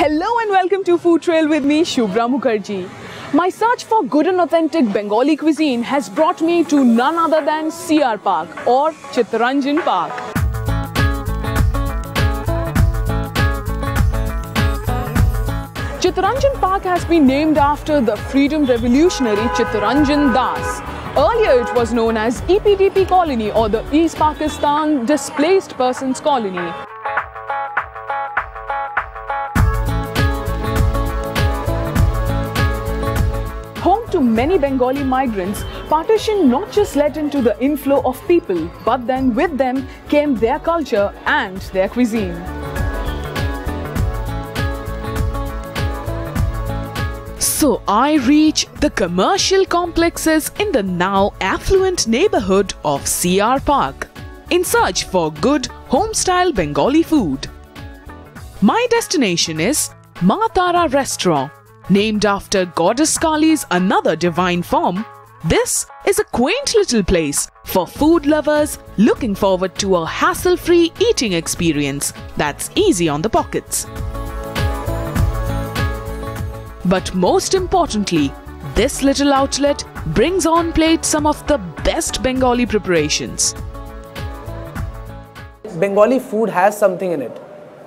Hello and welcome to Food Trail with me, Shubhra Mukherjee. My search for good and authentic Bengali cuisine has brought me to none other than CR Park or Chittaranjan Park. Chittaranjan Park has been named after the freedom revolutionary Chittaranjan Das. Earlier it was known as EPDP Colony or the East Pakistan Displaced Persons Colony. Home to many Bengali migrants, partition not just led into the inflow of people, but then with them came their culture and their cuisine. So I reach the commercial complexes in the now affluent neighborhood of CR Park in search for good home-style Bengali food. My destination is Ma Tara Restaurant. Named after Goddess Kali's another divine form, this is a quaint little place for food lovers looking forward to a hassle-free eating experience that's easy on the pockets. But most importantly, this little outlet brings on plate some of the best Bengali preparations. Bengali food has something in it.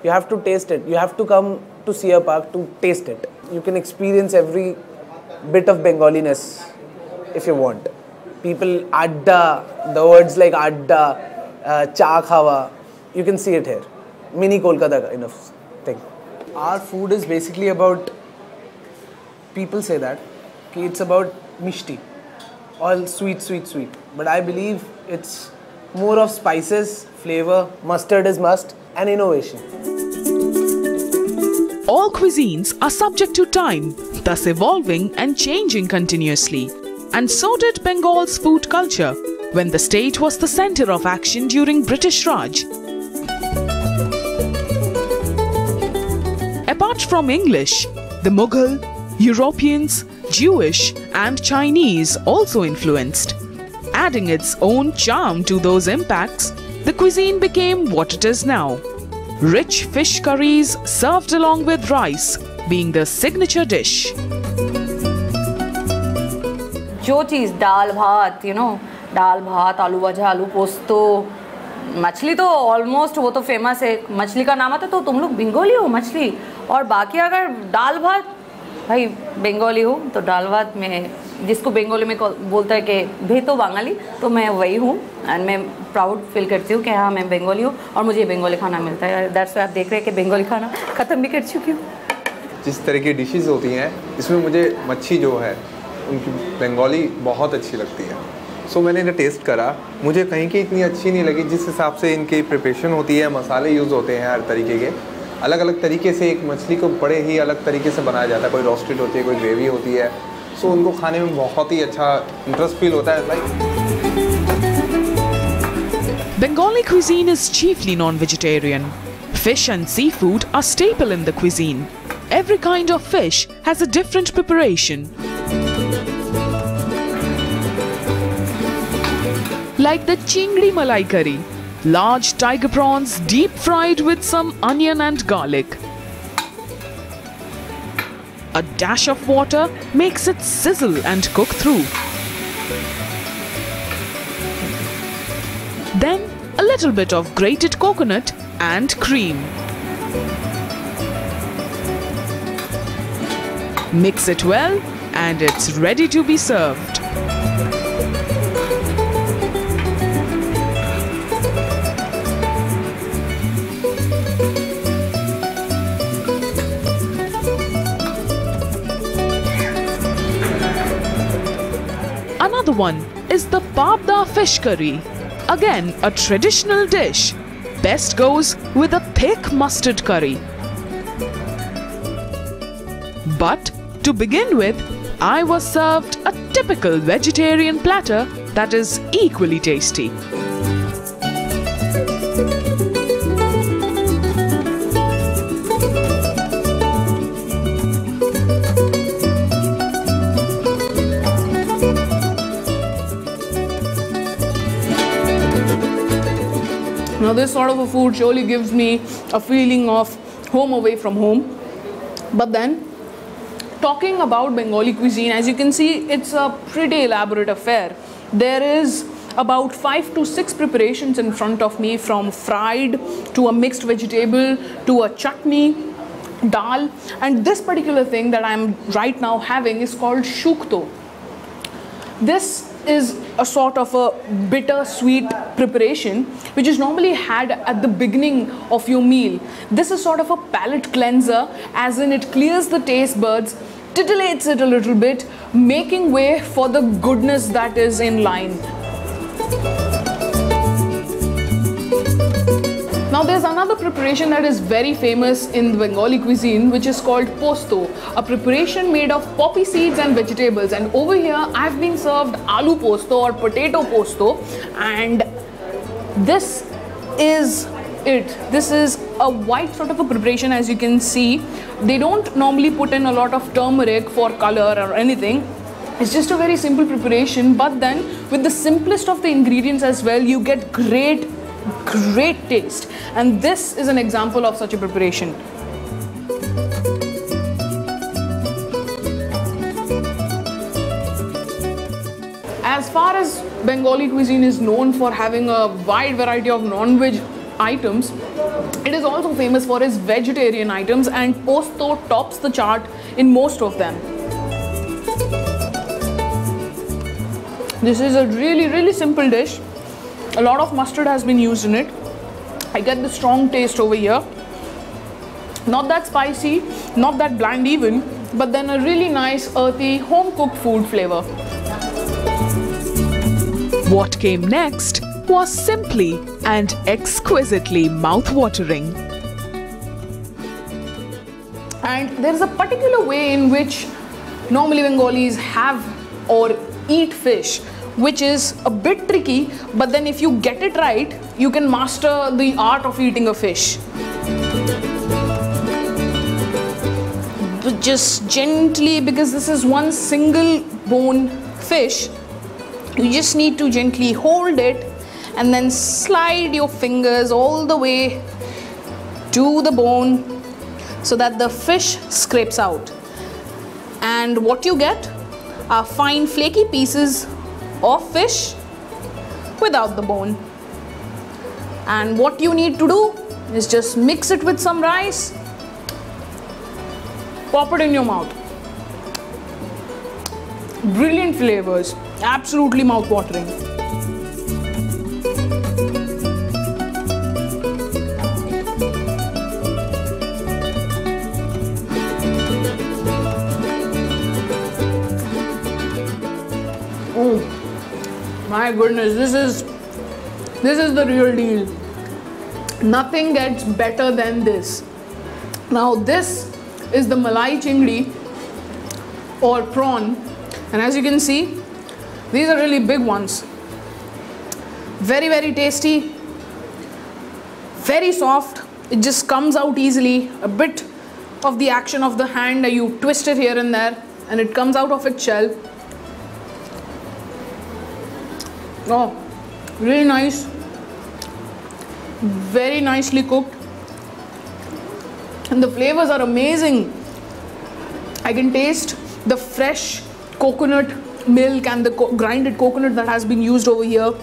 You have to taste it. You have to come to CR Park to taste it. You can experience every bit of Bengaliness if you want. People adda, the words like adda, cha khawa, you can see it here. Mini Kolkata kind of thing. Our food is basically about, people say that, it's about mishti, all sweet, sweet, sweet. But I believe it's more of spices, flavor, mustard is must, and innovation. All cuisines are subject to time, thus evolving and changing continuously. And so did Bengal's food culture, when the state was the center of action during British Raj. Apart from English, the Mughal, Europeans, Jewish and Chinese also influenced. Adding its own charm to those impacts, the cuisine became what it is now. Rich fish curries served along with rice being the signature dish. जो चीज़ दाल भात, दाल भात, आलू भजा, आलू पोस्तो, मछली तो almost वो तो फेमस है. मछली का नाम आता तो तुम लोग बंगाली हो मछली. और बाकी अगर दाल भात, भाई बंगाली हो तो दाल भात में जिसको बंगाली में बोलता है कि भेतो बंगाली, तो मैं वही हूँ. एंड मैं प्राउड फील करती हूँ कि हाँ मैं बंगाली हूँ और मुझे बंगाली खाना मिलता है. दैट्स व्हाई आप देख रहे हैं कि बंगाली खाना ख़त्म भी कर चुकी हूँ. जिस तरह की डिशेस होती हैं इसमें मुझे मच्छी जो है उनकी बंगाली बहुत अच्छी लगती है. सो मैंने इन्हें टेस्ट करा, मुझे कहीं की इतनी अच्छी नहीं लगी. जिस हिसाब से इनकी प्रिपरेशन होती है, मसाले यूज़ होते हैं हर तरीके के, अलग अलग तरीके से एक मछली को बड़े ही अलग तरीके से बनाया जाता है. कोई रोस्टेड होती है, कोई ग्रेवी होती है. सो उनको खाने में बहुत ही अच्छा इंटरेस्ट फील होता है. Bengali cuisine is chiefly non-vegetarian. Fish and seafood are staple in the cuisine. Every kind of fish has a different preparation. Like the chingdi malai curry, large tiger prawns deep fried with some onion and garlic. A dash of water makes it sizzle and cook through. Then a little bit of grated coconut and cream. Mix it well and it's ready to be served. Another one is the Papda fish curry. Again, a traditional dish. Best goes with a thick mustard curry. But to begin with, I was served a typical vegetarian platter that is equally tasty. Now this sort of a food surely gives me a feeling of home away from home. But then, talking about Bengali cuisine, as you can see, it's a pretty elaborate affair. There is about 5 to 6 preparations in front of me, from fried to a mixed vegetable to a chutney, dal, and this particular thing that I'm right now having is called shukto. This is a sort of a bitter sweet preparation which is normally had at the beginning of your meal. This is sort of a palate cleanser, as in it clears the taste buds, titillates it a little bit, making way for the goodness that is in line. Now there's another preparation that is very famous in the Bengali cuisine, which is called posto, a preparation made of poppy seeds and vegetables. And over here I've been served aloo posto or potato posto, and this is it. This is a white sort of a preparation. As you can see, they don't normally put in a lot of turmeric for color or anything. It's just a very simple preparation, but then with the simplest of the ingredients as well, you get great taste. And this is an example of such a preparation. As far as Bengali cuisine is known for having a wide variety of non-veg items, it is also famous for its vegetarian items, and posto tops the chart in most of them. This is a really simple dish. A lot of mustard has been used in it. I get the strong taste over here. Not that spicy, not that bland even, but then a really nice earthy home-cooked food flavor. What came next was simply and exquisitely mouth-watering. And there is a particular way in which normally Bengalis have or eat fish, which is a bit tricky, but then if you get it right, you can master the art of eating a fish. Just gently, because this is one single bone fish, you just need to gently hold it and then slide your fingers all the way to the bone so that the fish scrapes out. And what you get are fine flaky pieces of fish without the bone. And what you need to do is just mix it with some rice, pop it in your mouth. Brilliant flavors, absolutely mouth-watering. Oh my goodness, this is the real deal. Nothing gets better than this. Now this is the Malai Chingdi or prawn, and as you can see, these are really big ones. Very tasty, very soft. It just comes out easily. A bit of the action of the hand, you twist it here and there and it comes out of its shell. Oh, really nice, very nicely cooked, and the flavors are amazing. I can taste the fresh coconut milk and the grinded coconut that has been used over here.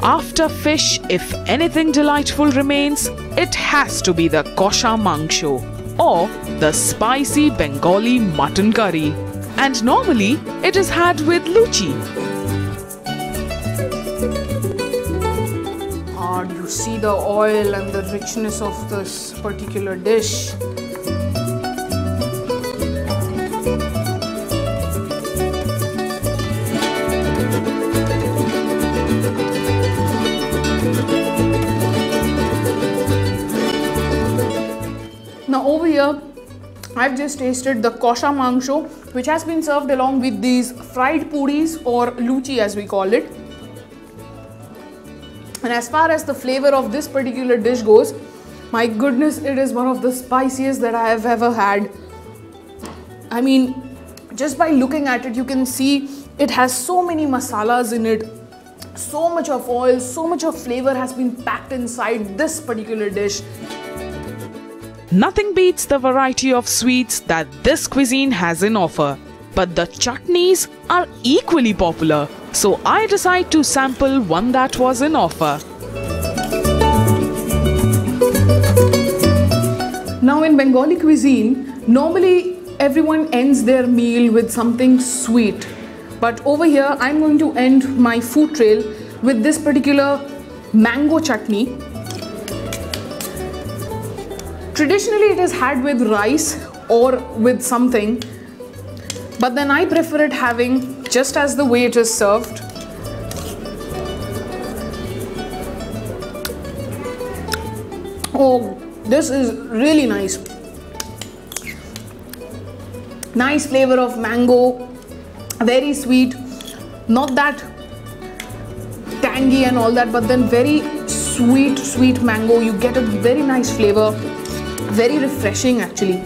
After fish, if anything delightful remains, it has to be the kosha mangsho or the spicy Bengali mutton curry. And normally it is had with luchi. You see the oil and the richness of this particular dish. Now over here, I've just tasted the kosha mangsho, which has been served along with these fried puris or luchi as we call it. And as far as the flavor of this particular dish goes, my goodness, it is one of the spiciest that I have ever had. I mean, just by looking at it, you can see it has so many masalas in it. So much of oil, so much of flavor has been packed inside this particular dish. Nothing beats the variety of sweets that this cuisine has in offer. But the chutneys are equally popular, so I decide to sample one that was in offer. Now in Bengali cuisine, normally everyone ends their meal with something sweet. But over here, I'm going to end my food trail with this particular mango chutney. Traditionally, it is had with rice or with something, but then I prefer it having just as the way it is served. Oh, this is really nice. Nice flavor of mango, very sweet, not that tangy and all that, but then very sweet mango. You get a very nice flavor, very refreshing actually.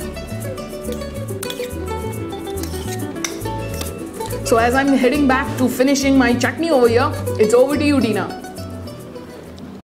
So as I'm heading back to finishing my chutney over here, it's over to you, Dina.